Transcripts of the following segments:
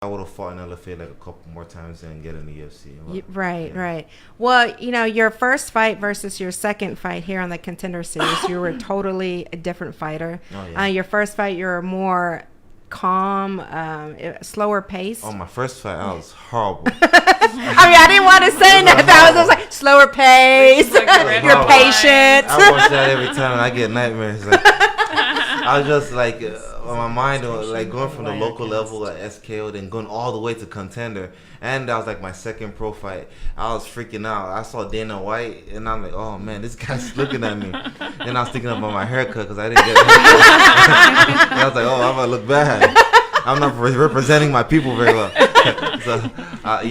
I would have fought in LFA like a couple more times and get in the UFC. But, Right, yeah. right. Well, your first fight versus your second fight here on the Contender Series, you were totally a different fighter. Oh, yeah. Your first fight, you were more calm, slower pace. Oh, my first fight, I was horrible. I didn't want to say that. I was like, slower pace. You're patient. I watch that every time and I get nightmares. Like, I was just like, my mind was like going from the local level at SKO, then going all the way to Contender. And that was like my second pro fight. I was freaking out. I saw Dana White and I'm like, oh man, this guy's looking at me. Then I was thinking about my haircut because I didn't get a haircut. And I was like, oh, I'm going to look bad. I'm not representing my people very well. So, I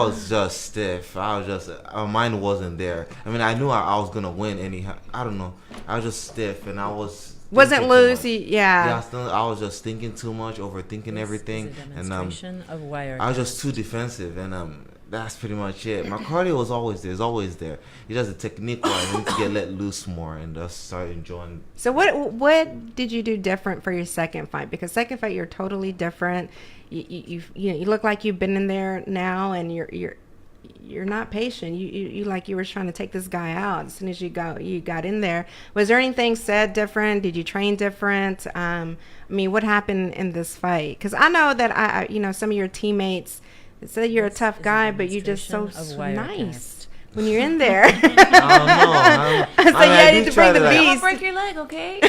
was just stiff. My mind wasn't there. I mean, I knew I was going to win anyhow. I don't know. I was just stiff and I wasn't loose. Yeah, I was just thinking too much, overthinking everything. And I was just too defensive. And that's pretty much it. My cardio was always there. It's always there. It's just a technique where I need to get let loose more and just start enjoying. So what did you do different for your second fight? Because second fight, you're totally different. You look like you've been in there now, and you're not patient. You like you were trying to take this guy out as soon as you got in there. Was there anything said different? Did you train different? What happened in this fight? Because I know that some of your teammates say you're a tough guy, but you're just so nice when you're in there. I don't know. I need to bring the beast. I'll break your leg, okay?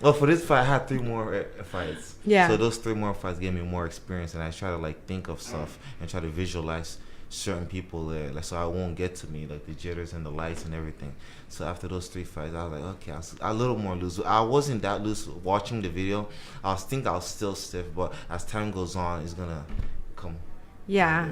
Well, for this fight, I had 3 more fights. Yeah. So those 3 more fights gave me more experience, and I try to think of stuff and try to visualize certain people there, so I won't get to me, like the jitters and the lights and everything. So after those 3 fights, I was like, okay, I was a little more loose. I wasn't that loose watching the video. I was still stiff, but as time goes on, it's gonna come. Yeah.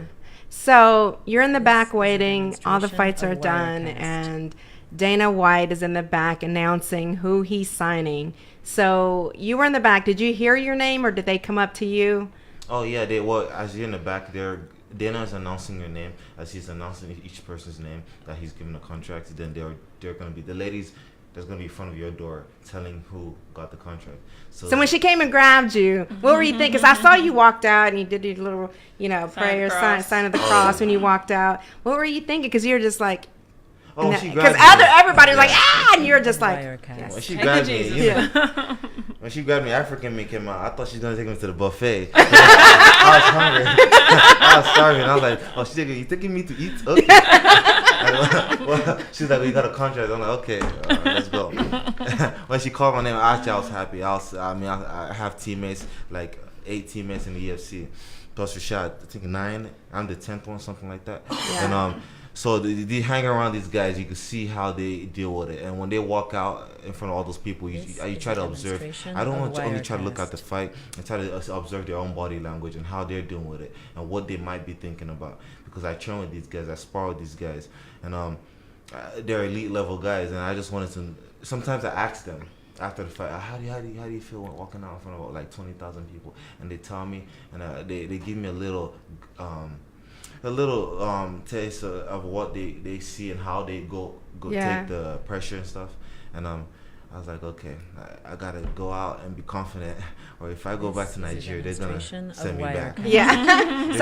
So you're in the back waiting. All the fights are done, and Dana White is in the back announcing who he's signing. So you were in the back. Did you hear your name, or did they come up to you? Oh yeah, as you're in the back, Dana is announcing your name as he's announcing each person's name that he's given a contract. Then they're going to be the ladies that's going to be in front of your door telling who got the contract. So when she came and grabbed you, what were you thinking? Because I saw you walked out and you did your little, prayer sign of the cross when you walked out. What were you thinking? Because you're just like, because everybody was like, and you're just like, yes. When she grabbed me, when she grabbed me, African me came out. I thought she was gonna take me to the buffet. I was hungry. I was starving. I was like, oh, you taking me to eat? Okay. Well, she's like, we got a contract. I'm like, okay, let's go. When she called my name, actually, I was happy. I have teammates, like 8 teammates in the UFC. Plus Rashad, I think 9. I'm the 10th one, something like that. Yeah. And so they hang around these guys. You can see how they deal with it. And when they walk out in front of all those people, you try to observe. I don't want to only try to look at the fight and try to observe their own body language and how they're doing with it and what they might be thinking about. Because I train with these guys, I spar with these guys, and they're elite level guys. And I just wanted to. Sometimes I ask them after the fight, how do you feel when walking out in front of like 20,000 people? And they tell me, and they give me a little taste of what they see and how they go take the pressure and stuff. And I was like, okay, I gotta go out and be confident, or if I go back to Nigeria, they're gonna send me back. Yeah.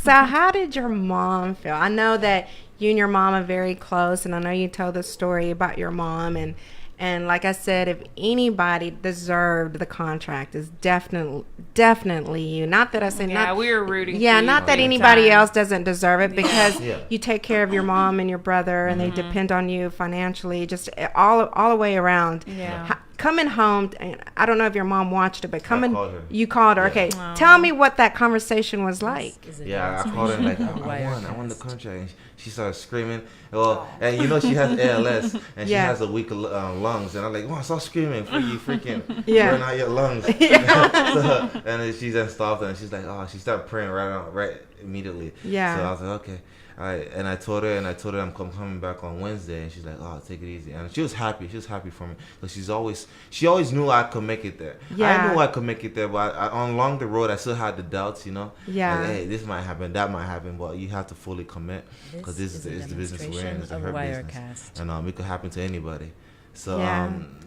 So how did your mom feel? I know that you and your mom are very close, and I know you told the story about your mom, and like I said, if anybody deserved the contract, is definitely you. Not that I said we were rooting. Yeah, for not that anybody else doesn't deserve it, because you take care of your mom and your brother, and they depend on you financially, just all the way around. Yeah. Coming home, and I don't know if your mom watched it, but you called her. Yeah. Okay, tell me what that conversation was like. Yeah, I called her and I won the contract. And she started screaming. Well, and she has ALS and she has a weak lungs. And I'm like, stop screaming for you freaking burn out your lungs. So, and then she then stopped and she's like, she started praying right immediately. Yeah. So I was like, okay. All right, and I told her I'm coming back on Wednesday, and she's like, take it easy. And she was happy for me, because she always knew I could make it there. I knew I could make it there, but along the road I still had the doubts, Yeah. Like, hey, this might happen, that might happen, but you have to fully commit, because this is the business we're in. It's her business, and it could happen to anybody. So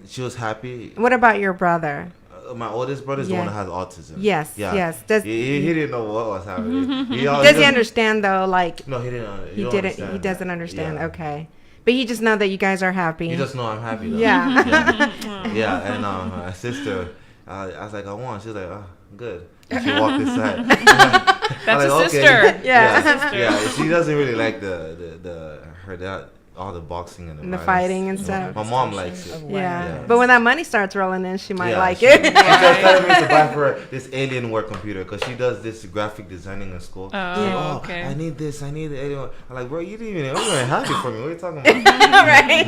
she was happy. What about your brother? my oldest brother is the one that has autism. Yes, yes. He didn't know what was happening. Does he understand though? Like no, he didn't. He doesn't understand. Okay, but you just know that you guys are happy. You just know I'm happy though. Yeah. And my sister, I was like, I won. She's like, oh, good. And she walked inside. That's a like, sister. Okay. Yeah. She doesn't really like all the boxing and the fighting and stuff. My mom likes it. Yeah. But when that money starts rolling in, she might like it. She just telling me to buy for her this Alienware computer because she does this graphic designing in school. Okay. I need this. I need the Alienware. I'm like, bro, you didn't even happy for me. What are you talking about? Right.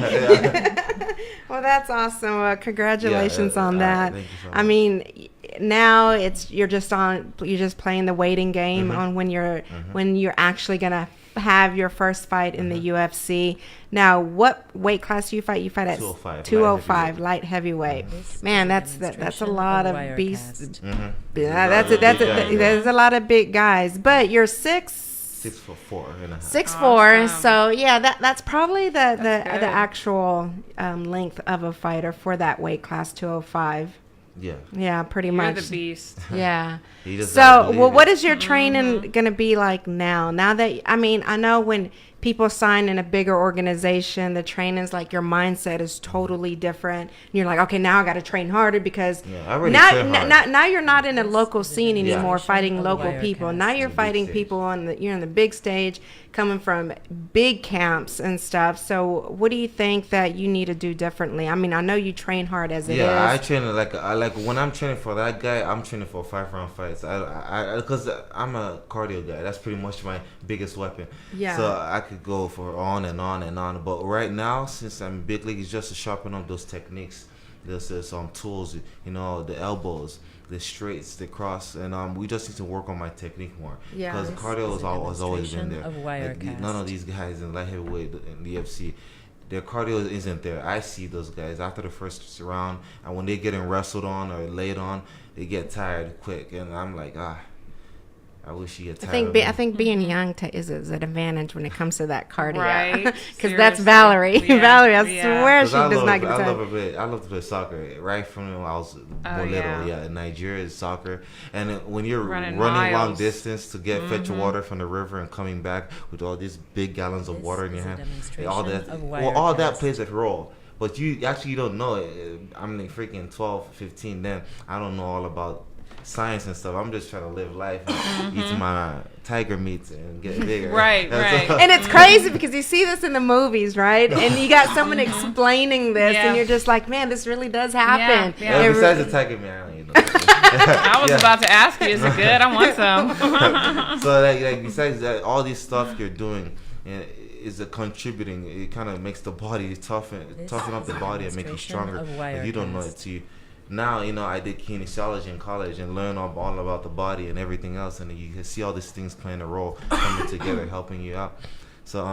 Well, that's awesome. Congratulations on that. Thank you so much. I mean, now you're just playing the waiting game on when you're actually gonna have your first fight in the UFC. Now, what weight class do you fight? You fight at 205 light heavyweight. Man, that's a lot of beasts. There's a lot of big guys, but you're 6'4" 6'4". Awesome. So yeah, that's probably the actual length of a fighter for that weight class, 205. Yeah, pretty much. You're the beast. Yeah. So, what is your training going to be like now? Now that, I mean, I know when people sign in a bigger organization, the training's like your mindset is totally different. And you're like, okay, now I got to train harder because now you're not in a local scene anymore fighting local people. Now you're fighting people you're on the big stage, coming from big camps and stuff. So what do you think that you need to do differently? I mean, I know you train hard as it is. Yeah, I train like when I'm training for that guy, I'm training for 5-round fights. Because I'm a cardio guy. That's pretty much my biggest weapon. Yeah. So I could go for on and on and on. But right now, since I'm big league, it's just to sharpen up those techniques. There's some tools, the elbows, the straights, the cross, and we just need to work on my technique more. Yeah. Because cardio has always been there. None of these guys in light heavyweight in the UFC, their cardio isn't there. I see those guys after the first round, and when they're getting wrestled on or laid on, they get tired quick, and I'm like, I wish you get tired. I think being young is an advantage when it comes to that cardio. Right. Because that's Valerie. Yeah. Valerie, I swear she does not get tired. I love to play soccer right from when I was more little. Yeah, in Nigeria is soccer. And when you're running long distance to get fetch water from the river and coming back with all these big gallons of water in your hand, all that plays a role. But you actually don't know it. I'm like freaking 12, 15 then. I don't know all about science and stuff. I'm just trying to live life and eat my tiger meats and get bigger. Right. And it's crazy because you see this in the movies, right? And you got someone explaining this, and you're just like, man, this really does happen. Yeah. Besides the tiger meat, I don't eat no I was about to ask you, is it good? I want some. So like besides that, all this stuff you're doing is a contributing. It kind of makes the body toughen up the body and make you stronger. If you don't know it too. Now, I did kinesiology in college and learn all about the body and everything else, and you can see all these things playing a role, coming together, helping you out. So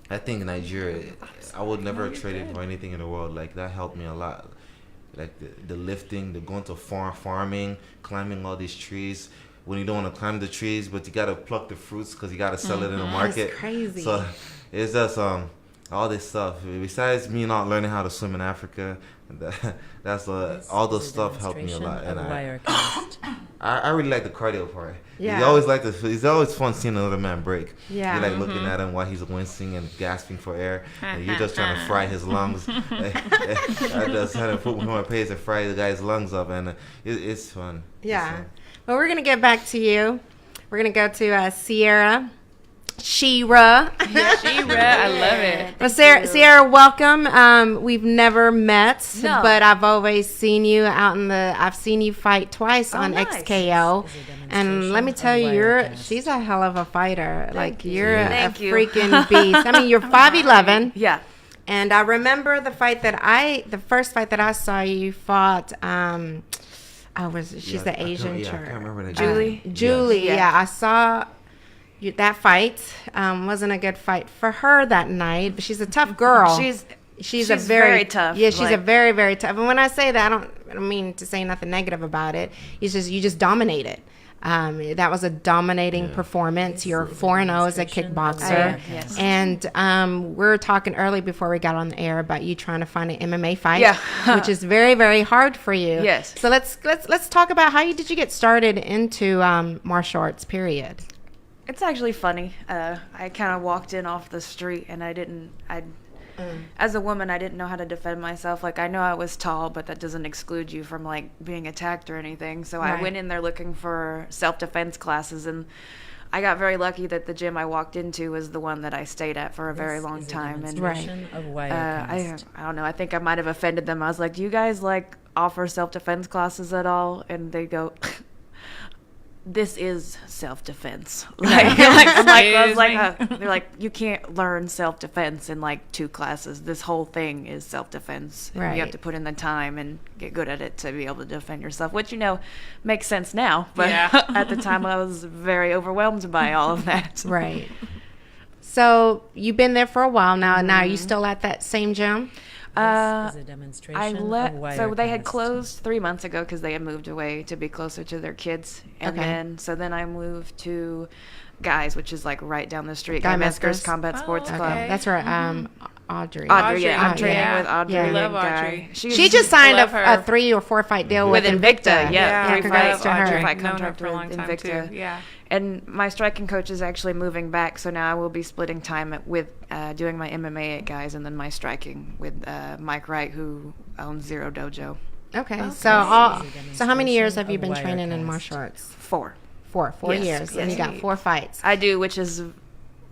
I think in Nigeria, I would never trade it for anything in the world. Like, that helped me a lot. Like the lifting, the going to farming, climbing all these trees. When you don't want to climb the trees, but you got to pluck the fruits because you got to sell it in the market. That's crazy. So it's just all this stuff. Besides me not learning how to swim in Africa, that's all those stuff helped me a lot. And I really like the cardio part. Yeah. It's always fun seeing another man break. Yeah. You like looking at him while he's wincing and gasping for air, and you're just trying to fry his lungs. I just had to put my pace and fry the guy's lungs up, and it's fun. Yeah. It's fun. Well, we're gonna get back to you. We're gonna go to Sierra. Shira. I love it. Well, Sierra, welcome. We've never met, but I've always seen you I've seen you fight twice on nice. XKO. And let me tell you, she's a hell of a fighter. You're a freaking beast. I mean, you're 5'11". Yeah. And I remember the first fight that I saw you fought, she's the Asian chick. I can't remember that. Julie. Yeah, I saw that fight. Wasn't a good fight for her that night, but she's a tough girl. She's a very tough. Yeah, she's a very, very tough. And when I say that, I don't mean to say nothing negative about it. You just dominate it. That was a dominating performance. You're 4-0 as a kickboxer. Yes. And we were talking early before we got on the air about you trying to find an MMA fight, which is very, very hard for you. Yes. So let's talk about did you get started into martial arts, period? It's actually funny. I kind of walked in off the street, and as a woman, I didn't know how to defend myself. Like, I know I was tall, but that doesn't exclude you from, like, being attacked or anything. So I went in there looking for self-defense classes, and I got very lucky that the gym I walked into was the one that I stayed at for a very long time. And I don't know. I think I might have offended them. I was like, "Do you guys, like, offer self-defense classes at all?" And they go, "This is self-defense." They're like, "You can't learn self-defense in like 2 classes. This whole thing is self-defense. Right. You have to put in the time and get good at it to be able to defend yourself," which, makes sense now. But at the time, I was very overwhelmed by all of that. Right. So you've been there for a while now. Now, are you still at that same gym? This is a demonstration I left. So they had Wirecast. closed 3 months ago because they had moved away to be closer to their kids, and then I moved to Guys, which is like right down the street. Guy Mesker's Mesker's Combat Sports okay. Club. That's right. Audrey. Audrey, yeah, I'm training yeah. with Audrey. Yeah. and Love Guy. Audrey. She just signed love a her. 3 or 4 fight deal with Invicta. Yeah, 3 congrats fight, to her. 3 fight Known her contract for a long with time Invicta. too. Yeah. And my striking coach is actually moving back, so now I will be splitting time with doing my MMA at Guys and then my striking with Mike Wright, who owns Zero Dojo. Okay. So how many years have you been training in martial arts? 4. 4 Yes, years. And you got 4 fights. I do, which is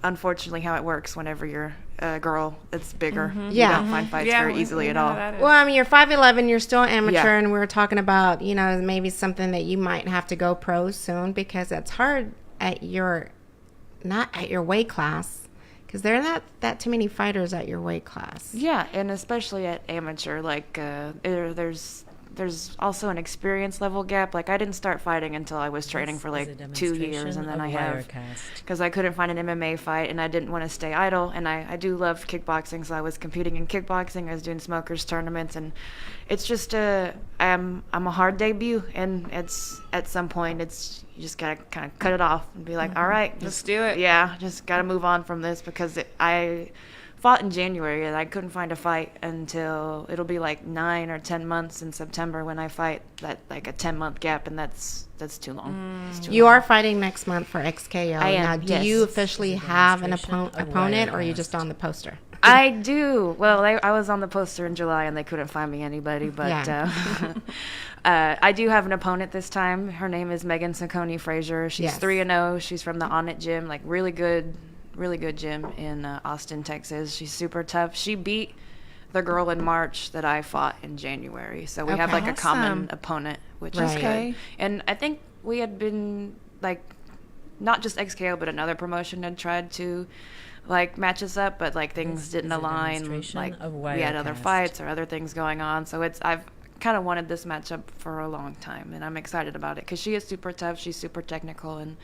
unfortunately how it works whenever you're a girl that's bigger. You don't find fights very easily at all. Well, I mean, you're 5'11", you're still amateur, Yeah. and we were talking about, maybe something that you might have to go pro soon because it's hard not at your weight class, because there are not that too many fighters at your weight class. Yeah, and especially at amateur, like there's also an experience level gap. Like, I didn't start fighting until I was training for like 2 years, and then I have, because I couldn't find an MMA fight, and I didn't want to stay idle, and I do love kickboxing, so I was competing in kickboxing. I was doing smokers tournaments, and it's just I'm a hard debut, and it's at some point you just gotta kind of cut it off and be like, all right, Just do it. Yeah, just gotta move on from this, because I fought in January, and I couldn't find a fight until it'll be like 9 or 10 months in September when I fight. That like a 10-month gap, and that's too long. It's too You long. are fighting next month for XKO. I am, Now, do yes. you officially have an demonstration of opponent, or are you Wirecast. just on the poster? I do. Well, I was on the poster in July, and they couldn't find me anybody. But I do have an opponent this time. Her name is Megan Saccone Frazier. She's 3-0. She's from the On It gym, like really good gym in Austin, Texas. She's super tough. She beat the girl in March that I fought in January. So we have like a common opponent, which is good. And I think we had been like, not just XKO, but another promotion had tried to like match us up, but like things didn't align. Like we had other fights or other things going on. So I've kind of wanted this matchup for a long time, and I'm excited about it because she is super tough. She's super technical, and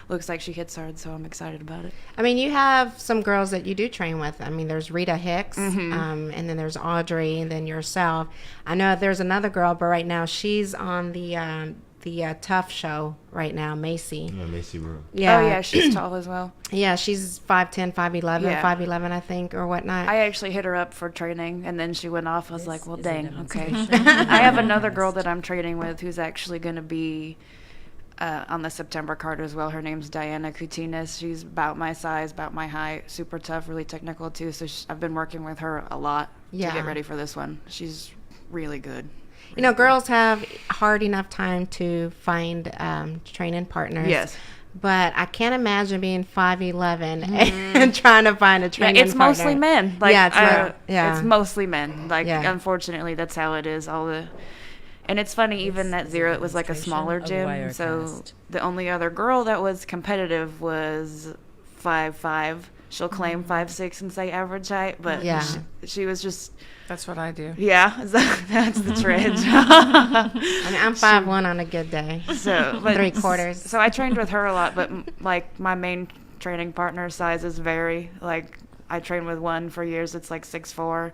looks like she hits hard, so I'm excited about it. I mean, you have some girls that you do train with. I mean, there's Rita Hicks, and then there's Audrey, and then yourself. I know there's another girl, but right now she's on the Tough show right now, Macy. Yeah, Macy Brew. Yeah. Oh, yeah, she's tall as well. Yeah, she's 5'10", 5'11", Yeah. 5'11", I think, or whatnot. I actually hit her up for training, and then she went off. I was like, well, dang, okay. I have another girl that I'm training with who's actually going to be on the September card as well. Her name's Diana Cutinas. She's about my size, about my height, super tough, really technical too. So I've been working with her a lot to get ready for this one. She's really good. You know, girls have hard enough time to find training partners. Yes. But I can't imagine being 5'11" and trying to find a training partner. It's mostly men. Like, it's it's mostly men. Like, Yeah. unfortunately, that's how it is. And it's funny, even at Zero, it was like a smaller gym. So the only other girl that was competitive was 5'5". She'll claim 5'6" and say average height, but she was just... That's what I do. Yeah, that's the trend. I mean, I'm 5'1" on a good day. So, 3/4. So I trained with her a lot, but like my main training partner sizes vary. Like I trained with one for years. It's like 6'4",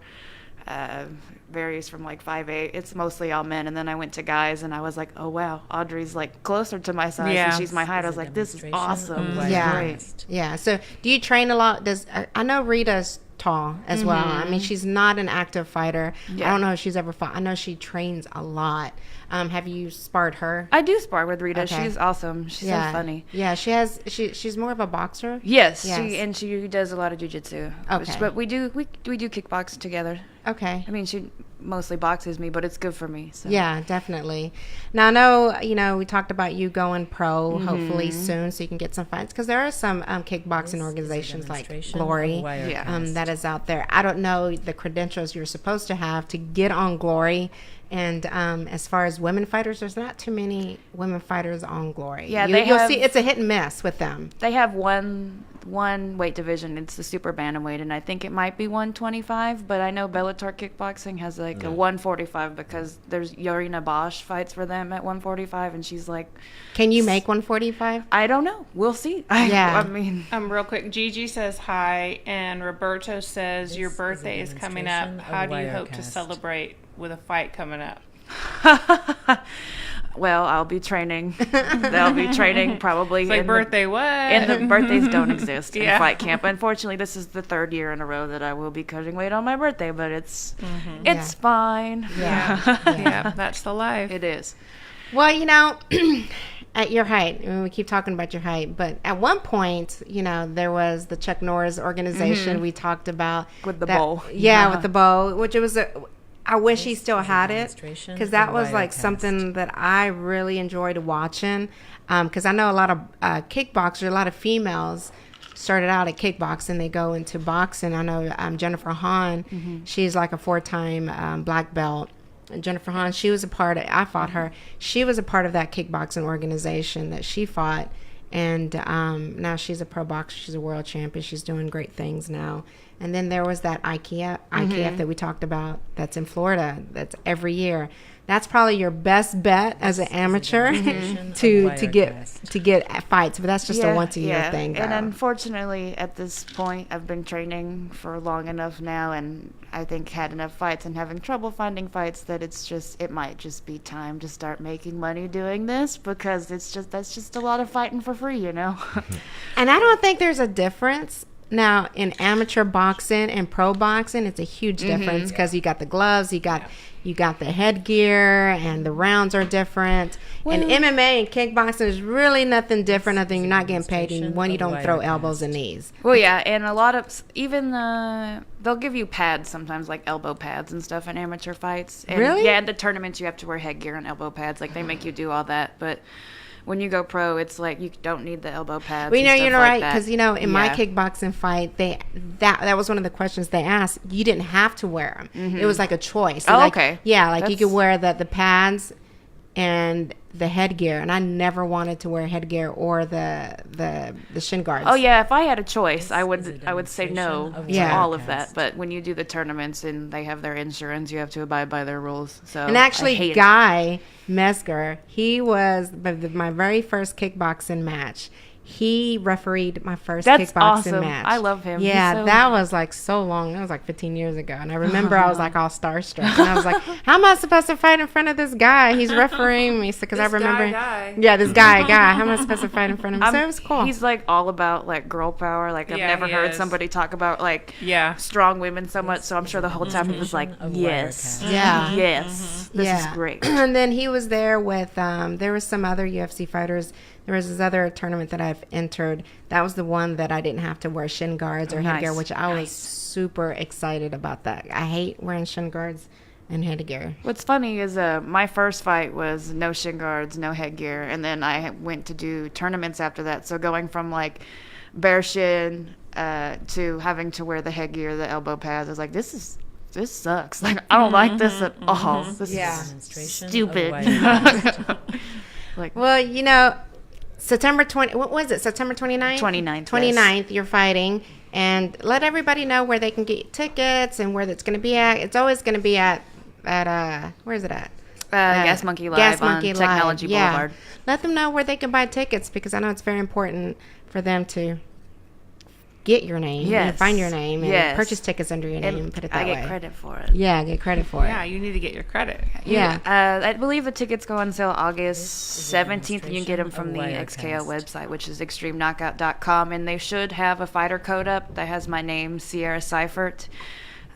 varies from like 5'8". It's mostly all men. And then I went to guys, and I was like, oh wow, Audrey's like closer to my size, and she's my height. I was like, this is awesome. This is great. Yeah. So do you train a lot? I know Rita's tall as well. I mean, she's not an active fighter. I don't know if she's ever fought. I know she trains a lot. Have you sparred her? I do spar with Rita. Okay. She's awesome. She's so funny. Yeah, she's more of a boxer. Yes. She does a lot of jiu-jitsu. Okay. But we do kickbox together. Okay. I mean, she mostly boxes me, but it's good for me. So. Yeah, definitely. Now, I know, we talked about you going pro hopefully soon, so you can get some fights, because there are some kickboxing organizations like Glory that is out there. I don't know the credentials you're supposed to have to get on Glory. And as far as women fighters, there's not too many women fighters on Glory. Yeah, you'll see it's a hit and miss with them. They have one weight division. It's the super bantamweight, and I think it might be 125. But I know Bellator Kickboxing has like a 145, because there's Yarina Bosch fights for them at 145, and she's like, can you make 145? I don't know. We'll see. Yeah. I mean, real quick, Gigi says hi, and Roberto says your birthday is coming up. How do you hope to celebrate with a fight coming up? Well, I'll be training. They'll be training probably. It's like birthday what? And the birthdays don't exist in fight camp. Unfortunately, this is the 3rd year in a row that I will be cutting weight on my birthday, but it's fine. Yeah, that's the life. It is. Well, at your height, I mean, we keep talking about your height, but at one point, there was the Chuck Norris organization we talked about. With the bow. Yeah, with the bow, which it was I wish he still had it, because that was like something that I really enjoyed watching, because I know a lot of kickboxers, a lot of females started out at kickboxing, they go into boxing. I know Jennifer Hahn, she's like a 4-time black belt. And Jennifer Hahn, I fought her. She was a part of that kickboxing organization that she fought, and now she's a pro boxer. She's a world champion. She's doing great things now. And then there was that IKF that we talked about, that's in Florida, that's every year. That's probably your best bet as an amateur to get fights, but that's just a once a year thing. Though. And unfortunately, at this point, I've been training for long enough now, and I think had enough fights and having trouble finding fights that it might just be time to start making money doing this, because that's just a lot of fighting for free, And I don't think there's a difference. Now, in amateur boxing and pro boxing, it's a huge difference, because you got the gloves, you got the headgear, and the rounds are different. Well, and MMA and kickboxing is really nothing different. Nothing, you're not getting paid. And you don't throw elbows and knees. Well, yeah, and a lot of they'll give you pads sometimes, like elbow pads and stuff in amateur fights. And, really? Yeah, in the tournaments you have to wear headgear and elbow pads. Like they make you do all that, but when you go pro, it's like you don't need the elbow pads. Well, you're right, because in my kickboxing fight, that was one of the questions they asked. You didn't have to wear them. It was like a choice. So okay. Yeah, you could wear the pads and the headgear, and I never wanted to wear headgear or the shin guards. Oh yeah, if I had a choice, I would say no to all of that. But when you do the tournaments and they have their insurance, you have to abide by their rules. So and actually, Guy Mesger, he was my very first kickboxing match. He refereed my first kickboxing match. I love him. Yeah, that was like so long. That was like 15 years ago. And I remember I was like all starstruck. And I was like, how am I supposed to fight in front of this guy? He's refereeing me. Because I remember. Yeah, this guy. How am I supposed to fight in front of him? So it was cool. He's like all about like girl power. Like I've never heard somebody talk about like strong women so much. So I'm sure the whole time he was like, yes. Yeah. Yes. This is great. And then he was there with, there was some other UFC fighters. There was this other tournament that I've entered. That was the one that I didn't have to wear shin guards or headgear, which I was super excited about that. I hate wearing shin guards and headgear. What's funny is my first fight was no shin guards, no headgear, and then I went to do tournaments after that. So going from like bare shin to having to wear the headgear, the elbow pads, I was like, this sucks. Like I don't like this at all. This is stupid. September 20, what was it? September 29th? 29th. 29th, you're fighting. And let everybody know where they can get tickets and where it's going to be at. It's always going to be at where is it at? Gas Monkey Live on Technology Boulevard. Let them know where they can buy tickets, because I know it's very important for them to get your name. Yes. And find your name and Yes. purchase tickets under your name and put it that way. I get credit for it. Yeah, get credit for it. Yeah, you need to get your credit. Yeah. I believe the tickets go on sale August 17th. You can get them from the XKO website, which is extremeknockout.com, and they should have a fighter code up that has my name, Sierra Seifert.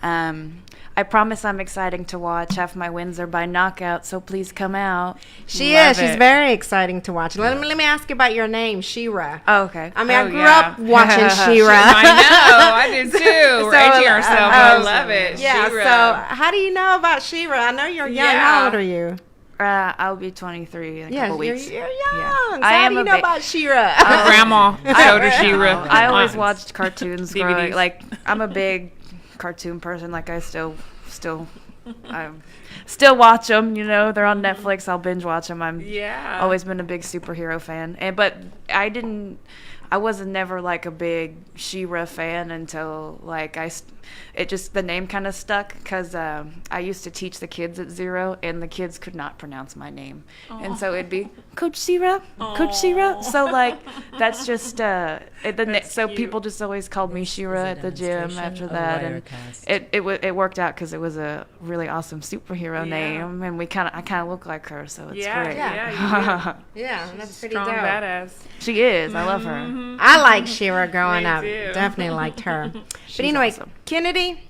I promise I'm exciting to watch. Half my wins are by knockout, so please come out. She is. She's very exciting to watch. Let me ask you about your name, Shira. Oh, okay. I mean, I grew up watching Shira. I know. I did too. We're aging ourselves. I love it. Yeah. Shira. So, how do you know about Shira? I know you're young. Yeah. How old are you? I'll be 23 in a couple weeks. You're young. Yeah. So how do you know about Shira? Her grandma showed her Shira. I always watched cartoons growing. DVDs. Like, I'm a big cartoon person. Like, I still watch them. You know, they're on Netflix. I'll binge watch them. I'm always been a big superhero fan. But I wasn't never like a big She-Ra fan until like the name kind of stuck because I used to teach the kids at Zero, and the kids could not pronounce my name. Aww. And so it'd be Coach She-Ra, Coach She-Ra. So like that's just so people just always called me She-Ra at the gym after that, and it worked out because it was a really awesome superhero name, and I kind of look like her, so it's great. Yeah, that's pretty strong, dope. badass. She is. I love her. I like Shira growing Me up. too. Definitely liked her. But anyway, awesome. Kennedy,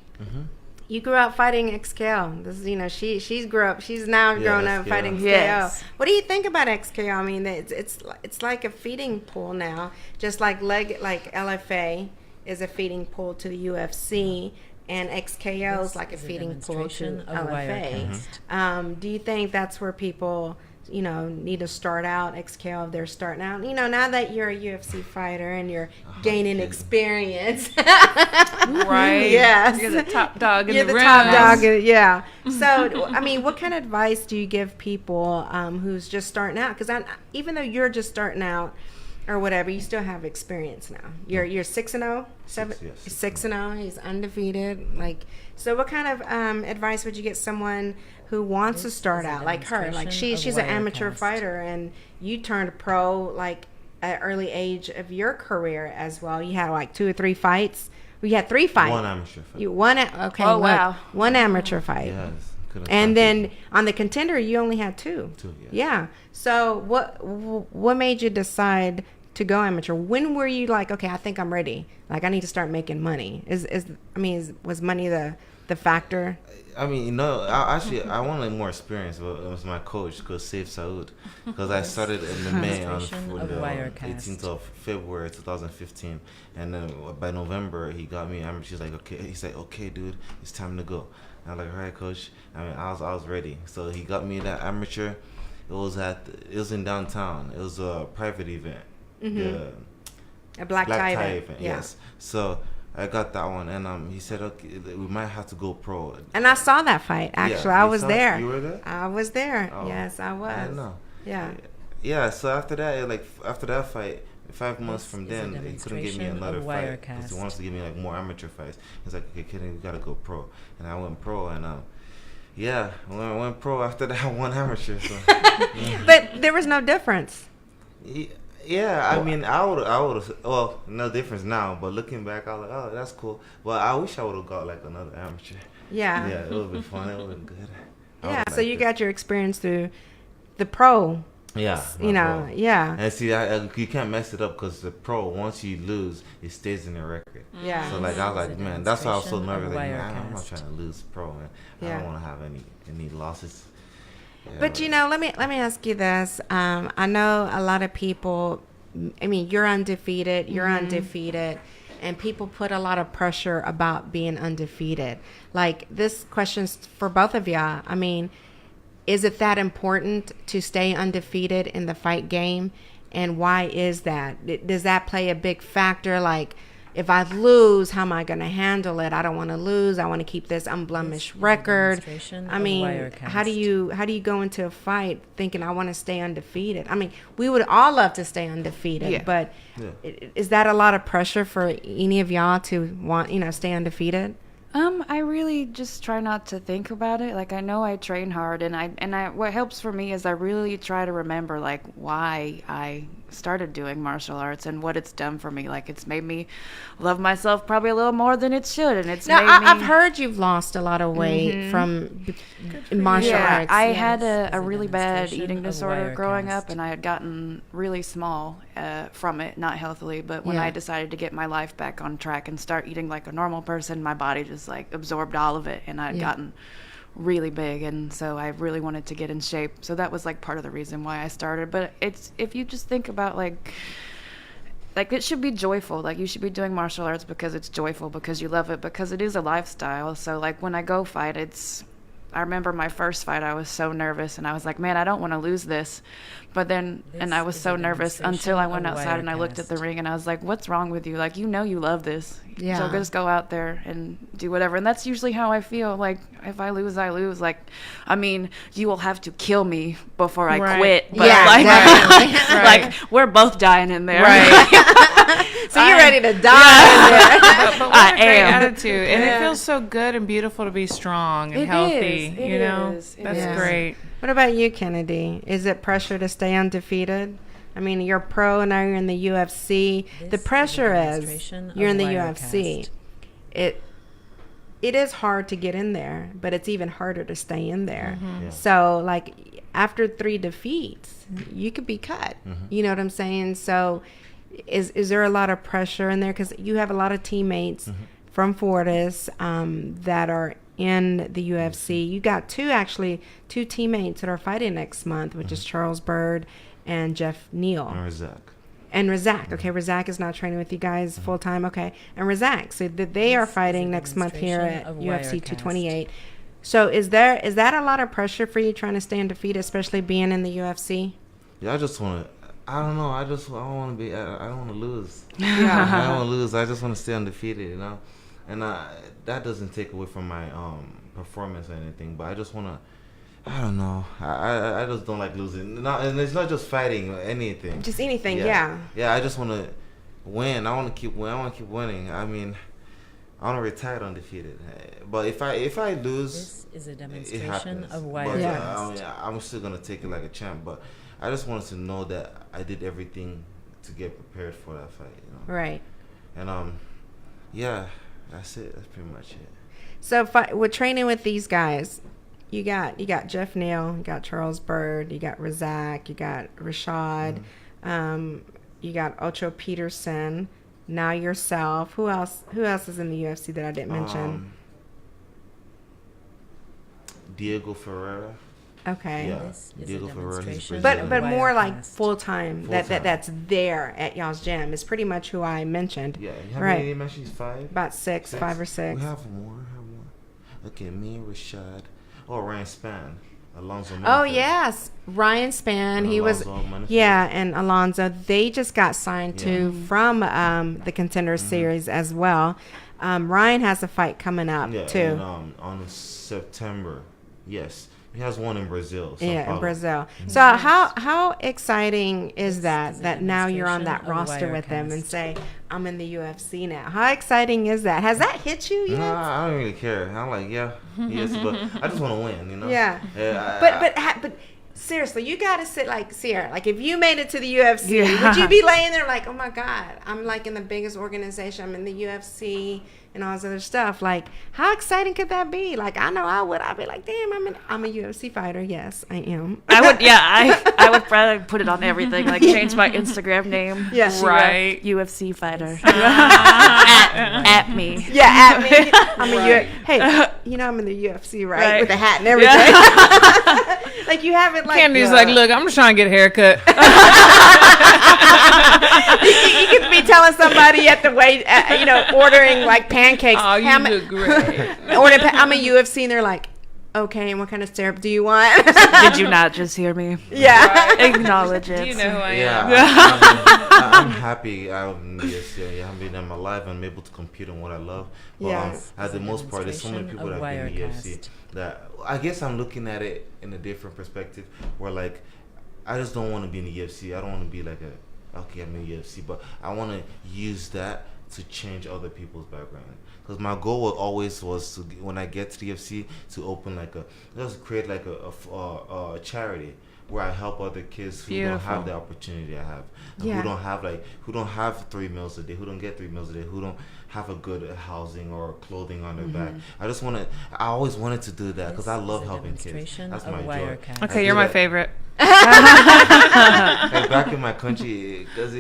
you grew up fighting XKO. This is, she's grew up. She's now grown up XKO. fighting XKO. Yes. What do you think about XKO? I mean, it's like a feeding pool now, just like LFA is a feeding pool to the UFC. And XKO is like a feeding pool to LFA. Do you think that's where people, need to start out? XKO, if they're starting out. Now that you're a UFC fighter and you're gaining experience. Right. Yes. You're the top dog in You're the the room. top dog. Yeah. So, I mean, what kind of advice do you give people who's just starting out? Because even though you're just starting out, or whatever, you still have experience now. You're 6-0, 6-0. He's undefeated. Like, so what kind of advice would you get someone who wants to start out like her? Like she's an amateur fighter, and you turned pro like at an early age of your career as well. You had like 2 or 3 fights. We had 3 fights. One amateur fight. Okay. Oh, wow. One amateur fight. Yes. And then on the contender, you only had 2. 2, yes. Yeah. So what made you decide to go amateur? When were you like, okay, I think I'm ready. Like, I need to start making money. Was money the factor? I mean, I wanted more experience. But it was my coach, Coach Saif Saud, because I started in the May on the 18th of February 2015, and then by November he got me amateur. She's like, okay. He said, okay, dude, it's time to go. And I'm like, all right, coach. I mean, I was ready. So he got me that amateur. It was in downtown. It was a private event. A black tie event. Yes. So I got that one, and he said, okay, we might have to go pro. And I saw that fight. Actually, I was there. You were there? I was there. Oh, yes, I was. I know. Yeah. Yeah. So after that fight, 5 months from then, he couldn't give me another fight because he wants to give me like more amateur fights. He's like, okay, kid, you gotta go pro, and I went pro, and when I went pro after that, I won amateur. So, But there was no difference. Yeah, I mean, I would have. Well, no difference now, but looking back, I was like, oh, that's cool. Well, I wish I would have got like another amateur. Yeah. Yeah, it would have been fun. It would have been good. Yeah. So you got your experience through the pro. Yeah. Pro. Yeah. And see, you can't mess it up because the pro, once you lose, it stays in the record. Yeah. So like I was like, man, that's why I was so nervous. Like, man, I'm not trying to lose pro, man. I don't want to have any losses. Yeah, but let me ask you this. I know a lot of people. I mean, you're undefeated. You're undefeated, and people put a lot of pressure about being undefeated. Like, this question's for both of y'all. I mean, is it that important to stay undefeated in the fight game? And why is that? Does that play a big factor? Like, if I lose, how am I going to handle it? I don't want to lose. I want to keep this unblemished record. I mean, how do you go into a fight thinking I want to stay undefeated? I mean, we would all love to stay undefeated, but is that a lot of pressure for any of y'all to want, stay undefeated? I really just try not to think about it. Like, I know I train hard, and I what helps for me is I really try to remember like why I started doing martial arts and what it's done for me. Like, it's made me love myself probably a little more than it should, and it's now, made me... I've heard you've lost a lot of weight from martial arts. I had a really bad eating disorder growing up, and I had gotten really small from it, not healthily, but when I decided to get my life back on track and start eating like a normal person, my body just like absorbed all of it, and I'd gotten really big, and so I really wanted to get in shape. So that was like part of the reason why I started. But it's, if you just think about like it should be joyful. Like, you should be doing martial arts because it's joyful, because you love it, because it is a lifestyle. So like when I go fight, I remember my first fight, I was so nervous, and I was like, man, I don't want to lose this. But then, and I was so nervous until I went outside and I looked at the ring, and I was like, what's wrong with you? Like, you love this. Yeah. So just go out there and do whatever. And that's usually how I feel. Like, if I lose, I lose. Like, I mean, you will have to kill me before I quit. But like, we're both dying in there. Right. So you're ready to die. But what a great attitude. And it feels so good and beautiful to be strong and healthy. It is. That's great. What about you, Kennedy? Is it pressure to stay undefeated? I mean, you're pro, and now you're in the UFC. The pressure is you're in the UFC. It is hard to get in there, but it's even harder to stay in there. So, like, after 3 defeats, you could be cut. You know what I'm saying? So, is there a lot of pressure in there? Because you have a lot of teammates from Fortis that are in the UFC. You got 2 teammates that are fighting next month, which is Charles Byrd and Jeff Neal. And Razak. Okay, Razak is now training with you guys full time. Okay, and Razak. So they are fighting next month here at UFC 228. So is that a lot of pressure for you trying to stay undefeated, especially being in the UFC? Yeah, I just want to. I don't know. I don't want to be. I don't want to lose. I don't want to lose. I just want to stay undefeated. You know, and that doesn't take away from my performance or anything. But I just want to. I don't know. I just don't like losing. And it's not just fighting or anything. Just anything, yeah. Yeah, I just want to win. I want to keep winning. I want to keep winning. I mean, I want to retire undefeated. But if I lose, this is a demonstration it happens. Of why. But I'm still gonna take it like a champ. But I just wanted to know that I did everything to get prepared for that fight. You know? Right. And yeah, that's it. That's pretty much it. So with training with these guys. You got Jeff Neal, you got Charles Byrd, you got Razak, you got Rashad, you got Ocho Peterson, now yourself. Who else is in the UFC that I didn't mention? Diego Ferreira. Okay. Yeah, Diego Ferreira. But more like full time. That's there at y'all's gym is pretty much who I mentioned. Yeah. How many mentions? 5. About 6, 5 or 6. We have more. Okay, me and Rashad. Oh, Ryan Spann, Alonzo. Oh yes, Ryan Spann. He was and Alonzo. They just got signed too from the Contender Series as well. Ryan has a fight coming up too. And, on September, yes, he has one in Brazil. In Brazil. So how exciting is that now you're on that roster with them and say, I'm in the UFC now. How exciting is that? Has that hit you yet? No, I don't really care. I'm like, yes, but I just want to win, you know? Yeah. But seriously, you got to sit like Sierra. Like, if you made it to the UFC, would you be laying there like, oh my God, I'm like in the biggest organization. I'm in the UFC and all this other stuff. Like, how exciting could that be? Like, I know I would. I'd be like, damn, I'm a UFC fighter. Yes, I am. I would, I would probably put it on everything. Like, change my Instagram name. Yes, right. UFC fighter. at me. Yeah, at me. Hey, I'm in the UFC, right? With a hat and everything. Like, you have it like. Candy's like, look, I'm just trying to get a haircut. You could be telling somebody at the wait, ordering like pancakes. Oh, you look great. I'm a UFC, and they're like, okay, and what kind of syrup do you want? Did you not just hear me? Yeah. Right. Acknowledge it. Do you know who I am? Yeah, I'm happy I'm in the UFC. I'm being in my life and I'm able to compete on what I love. But at the most part, there's so many people that have been in the UFC that I guess I'm looking at it in a different perspective where, like, I just don't want to be in the UFC. I don't want to be like okay, I'm in the UFC, but I want to use that to change other people's background. Because my goal always was when I get to the UFC to open just create like a charity where I help other kids who don't have the opportunity I have, who don't have 3 meals a day, who don't get 3 meals a day, who don't have a good housing or clothing on their back. I always wanted to do that because I love helping kids. That's my joy. Okay, you're my favorite. Like back in my country, because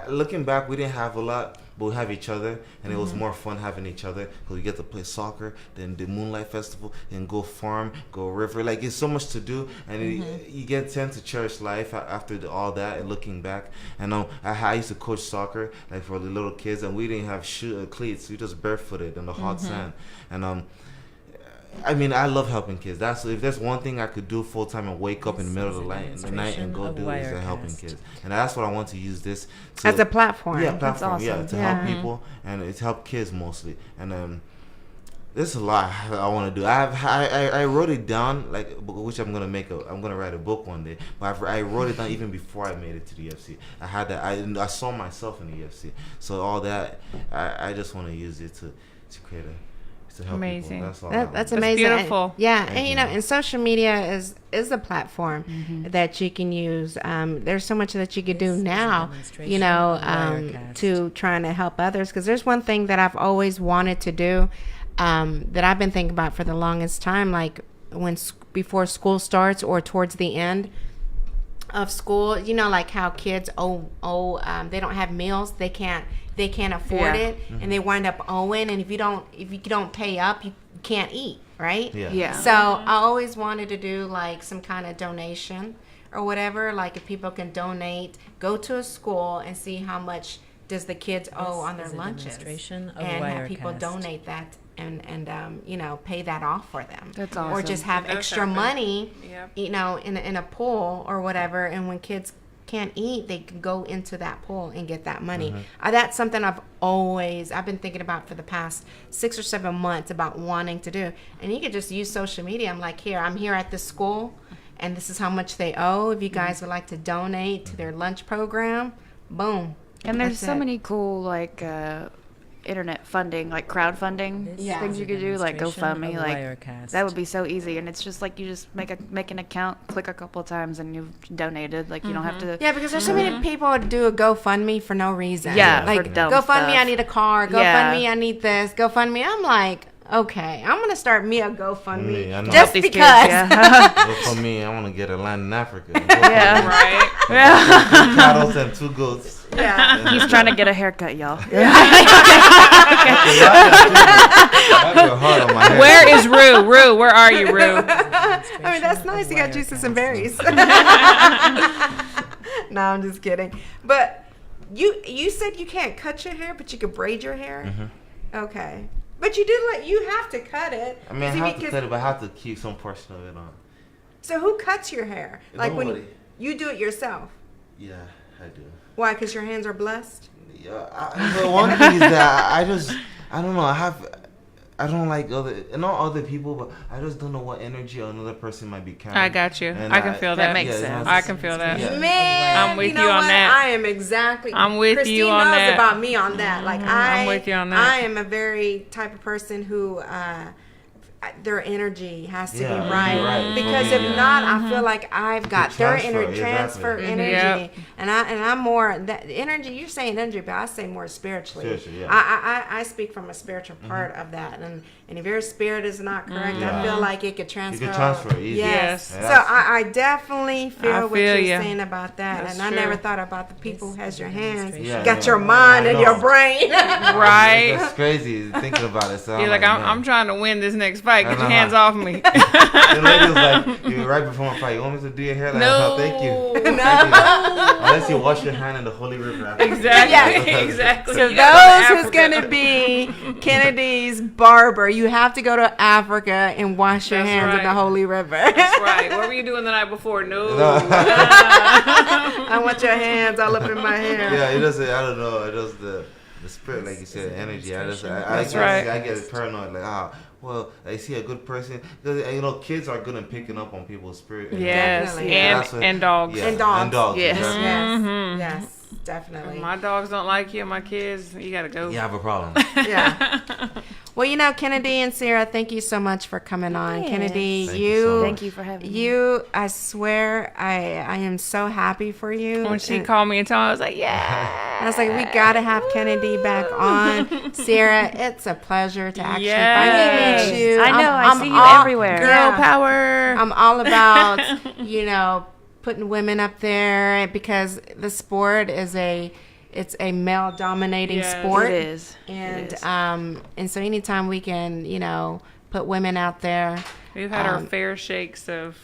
looking back, we didn't have a lot, but we have each other, and it was more fun having each other because we get to play soccer, then the Moonlight Festival, then go farm, go river. Like, it's so much to do, and you tend to cherish life after all that and looking back. And I used to coach soccer like for the little kids, and we didn't have cleats. We just barefooted in the hot sand, and I mean, I love helping kids. If there's one thing I could do full time and wake up in the middle of the night and go do is helping kids. And that's what I want to use this as a platform. Yeah, platform. Awesome. Yeah, to help people, and it's help kids mostly. And there's a lot I want to do. I wrote it down, like, which I'm gonna write a book one day. But I wrote it down even before I made it to the UFC. I had that. I saw myself in the UFC. So all that, I just want to use it to create to help amazing. People. That's amazing. Beautiful. And social media is a platform that you can use. There's so much that you could do now, to trying to help others. Because there's one thing that I've always wanted to do, that I've been thinking about for the longest time, like before school starts or towards the end of school, like how kids they don't have meals, they can't afford it, and they wind up owing, and if you don't pay up, you can't eat, right? So I always wanted to do like some kind of donation or whatever, like if people can donate, go to a school and see how much does the kids owe on their lunches, and have people donate that and pay that off for them. That's awesome. Or just have extra money, in a pool or whatever, and when kids can't eat, they can go into that pool and get that money. That's something I've been thinking about for the past 6 or 7 months about wanting to do. And you could just use social media. I'm here at this school, and this is how much they owe. If you guys would like to donate to their lunch program, boom. And there's so many cool internet funding, like crowdfunding things you could do, like GoFundMe, like that would be so easy. And it's just like you just make an account, click a couple of times, and you've donated. Like you don't have to. Yeah, because there's so many people who do a GoFundMe for no reason. Yeah, like for dumb GoFundMe, stuff. I need a car. GoFundMe, I need this. GoFundMe, I'm like, okay, I'm gonna start me a GoFundMe just because. GoFundMe, I want to get a land in Africa. Right. 2 cattle and 2 goats. Yeah. He's trying to get a haircut, y'all. Where is Rue? Rue, where are you, Rue? I mean, that's nice. You got juices and berries. No, I'm just kidding. But you said you can't cut your hair, but you could braid your hair? Okay. But you have to cut it. I mean, I have to cut it, but I have to keep some portion of it on. So who cuts your hair? Like Nobody. when you do it yourself? Yeah, I do. Why? Because your hands are blessed? Yeah. The one thing is that I don't know. I don't like not other people, but I just don't know what energy another person might be carrying. I got you. And I can feel that. That makes sense. I can feel that. Yeah. Man, I'm with you on what? that. I am exactly. I'm with Christine you on knows that. about me on that. Like I'm with you on that. I am a very type of person who their energy has to be right. Because if not, I feel like I've got their transfer energy, and I'm more that energy. You're saying energy, but I say more spiritually. I speak from a spiritual part of that, and if your spirit is not correct, I feel like it could transfer. You can transfer easy. Yes. So I definitely feel what you're saying about that, That's and I true. never thought about the people who has your hands, Yeah, got your mind and your brain. Right. That's crazy thinking about it. So You're like, I'm trying to win this next fight. Get your hands off me. The lady was like, right before my fight, you want me to do your hair? Like, No. Thank you. Thank you. Unless you wash your hand in the holy river. After. Exactly. Exactly. So You gotta go to those who's going to be Kennedy's barber, you have to go to Africa and wash your That's hands in right. the Holy River. That's right. What were you doing the night before? No. I want your hands all up in my hair. Yeah, it doesn't. I don't know. It does the spirit, like you said, energy. I get paranoid. Like, well, I see a good person. Kids are good at picking up on people's spirit. Yes, and dogs. Yeah, And dogs. And dogs. Yes. Exactly. Yes, definitely. My dogs don't like you, my kids. You gotta go. You have a problem. Yeah. Well, Kennedy and Sierra, thank you so much for coming on. Yes. Kennedy, Thank you for having me. I swear, I am so happy for you. When she called me and told me, I was like, yeah. I was like, we got to have Kennedy back on. Sierra, it's a pleasure to actually Yes. finally meet you. I know, I see you everywhere. Girl power. I'm all about, putting women up there because the sport is it's a male dominating sport. It is. And and so anytime we can, put women out there. We've had our fair shakes of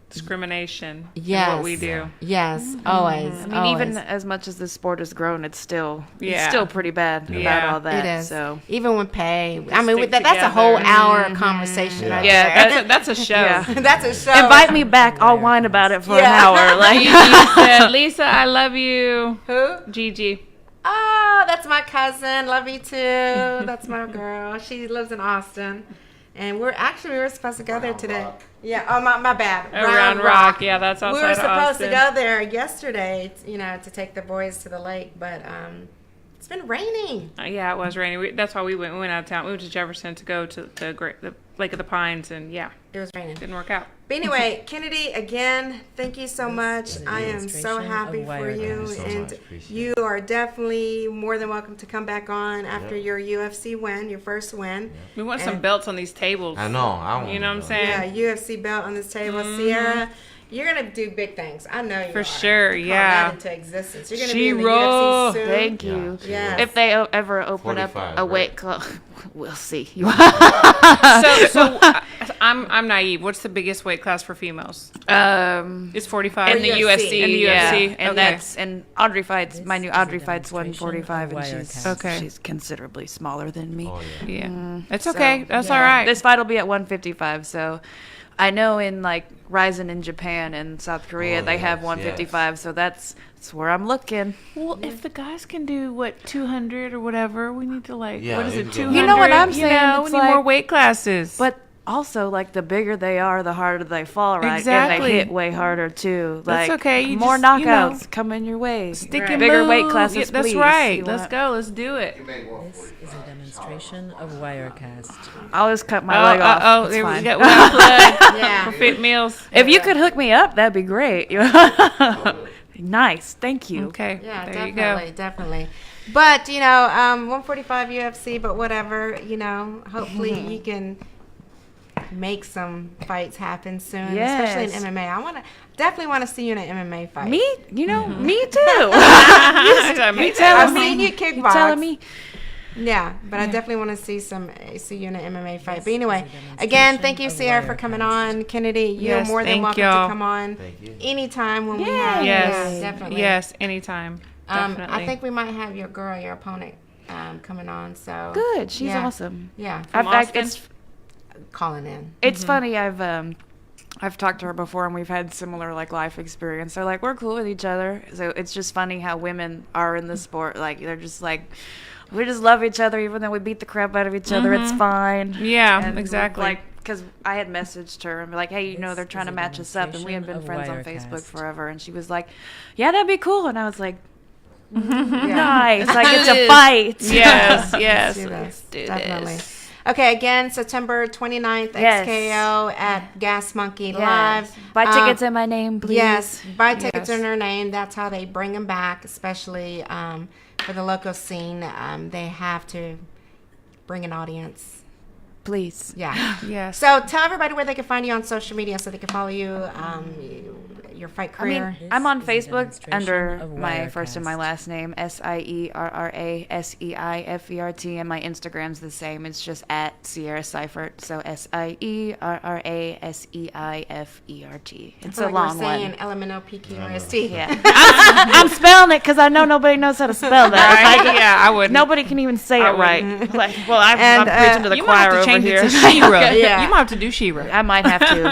discrimination in Yes. what we do. Yes, always. I mean, always. even as much as the sport has grown, it's still Yeah. pretty bad Yeah. about all that. It is. So even with pay, I mean, stick that's a whole together. hour conversation. Right Yeah, there. that's a show. Yeah. That's a show. invite me back. I'll whine about it for an Yeah. hour. Like You said, Lisa, I love you. Who? Gigi. Oh, that's my cousin. Love you too. That's my girl. She lives in Austin. And we were supposed to go there today. Yeah. Oh, my bad. Round Rock. Yeah, that's outside We were of supposed to Austin. go there yesterday, to take the boys to the lake, but it's been raining. Yeah, it was raining. That's why we went out of town. We went to Jefferson to go to the Lake of the Pines, and yeah, It was raining. didn't work out. But anyway, Kennedy, again, thank you so much. I am so happy for you. Thank you so And much. Appreciate you are definitely more than welcome to come back on after your UFC win, your first win. We want some belts on these tables. I know. I want You know what I'm to saying? Yeah, UFC belt on this table. Sierra, you're going to do big things. I know you For are. sure, Call yeah. that into existence. You're going to She be in the roll. UFC soon. thank you. Yeah. If they ever open up 45, a right? weight club, we'll see. So I'm naive. What's the biggest weight class for females? It's 45 In the UFC. In the Yeah, UFC, and okay. that's Audrey fights. My new Audrey fights 145, and she's Okay. she's considerably smaller than me. Oh, yeah. Yeah, it's So, okay. That's all right. This fight will be at 155. So, I know in like Ryzen in Japan and South Korea they have 155. So that's where I'm looking. Well, if the guys can do 200 or whatever, we need to Yeah, what is we it, need to go 200? You know what I'm saying? we It's need more like- weight classes. But also, like the bigger they are, the harder they fall, right? Exactly. And they hit way harder too. That's Like okay. You more just, knockouts coming your way. stick Right. and Bigger move. weight classes, Yeah, that's please. right. You Let's want- go. Let's do it. This is a demonstration of Wirecast. I'll just cut my leg off. Oh, It's there we fine. got one plug Yeah. for Fit Meals. If you could hook me up, that'd be great. Nice, thank you. Okay. Yeah, there definitely, definitely. But 145 UFC, but whatever. Hopefully you can make some fights happen soon, especially Yes. in MMA. Definitely want to see you in an MMA fight. Me, me too. you go. Me too. I've seen you kickbox. You telling me? Yeah, but I definitely want to see you in an MMA fight. But anyway, again, thank you, Sierra, for coming on. Kennedy, you're Yes, more than thank welcome y'all. to come on Thank you. anytime when we have. Yes. Yeah, definitely. Yes, anytime. Definitely. I think we might have your opponent, coming on. So Good. She's yeah. awesome. Yeah, In fact, Austin? calling in. It's funny. I've talked to her before, and we've had similar life experience. They're like, we're cool with each other. So it's just funny how women are in the sport. Like they're just like, we just love each other, even though we beat the crap out of each other. It's fine. Yeah, And exactly. Like, because I had messaged her and be like, hey, they're trying to match us up, and we had been friends on demonstration Facebook of Wirecast. forever. And she was like, yeah, that'd be cool. And I was like, Yeah. nice. Like it's a fight. yes, yes. do Let's this. do Definitely. this. Okay, again, September 29th, Yes. XKO at Gas Monkey Yes. Live. Buy tickets in my name, please. Yes, buy tickets Yes. in their name. That's how they bring them back, especially for the local scene. They have to bring an audience. Please. Yeah. Yes. So tell everybody where they can find you on social media so they can follow you, your fight I mean, career. I'm on This is a Facebook demonstration under of my first and my Wirecast. last name, SIERRASEIFERT, and my Instagram's the same. It's just at Sierra Seifert, so SIERRASEIFERT. It's a long saying one. LMNOPQRST. Yeah, I'm spelling it because I know nobody knows how to spell that. Right? Yeah, I would. Nobody can even say it right. Like, well, I'm And, preaching to the You might choir have to over change here. it to She-Ra. Yeah. You might have to do She-Ra. I might have to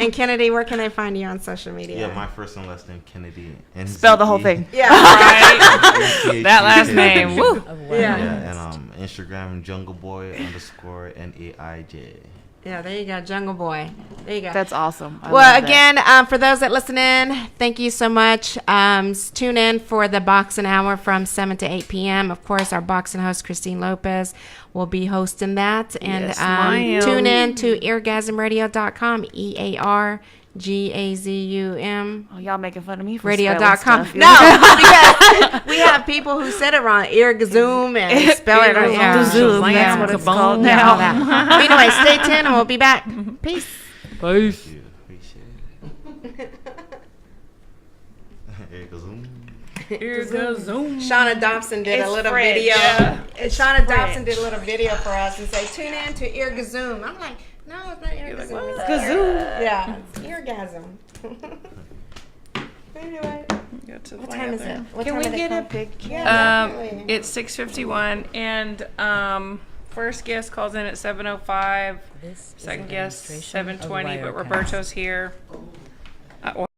And Kennedy, where can they find you on social media? Yeah, my first and last name Kennedy. spell the whole thing. Yeah. Right? That That last name. Woo. Of Yeah. Yeah, and Instagram Jungle Boy _ NAIJ. Yeah, there you go, Jungle Boy. There you go. That's awesome. Well, again, for those that listen in, thank you so much. Tune in for the Boxing Hour from 7 to 8 p.m. Of course, our boxing host, Christine Lopez, will be hosting that. And Yes, tune in to eargazumradio.com, EARGAZUM. Oh, y'all making fun of me for Radio.com. stuff. No, because we have people who said it wrong. Eargazum and spell it right. Eargazum, that's what it's called now. Anyway, stay tuned and we'll be back. Peace. Peace. Yeah, appreciate it. Eargazum. Shauna Dobson did a little French. video. Yeah. Shauna Dobson did a little video for us and say, tune in to Eargazum. I'm like, no, it's not Eargazum. It's Gazoo. Yeah, it's Eargasm. Anyway, what time is it? What Can time we are they get a called? picture? Yeah, definitely. It's 6:51, and first guest calls in at 7:05. This is a Second guest demonstration of 7:20, but Wirecast. Roberto's here.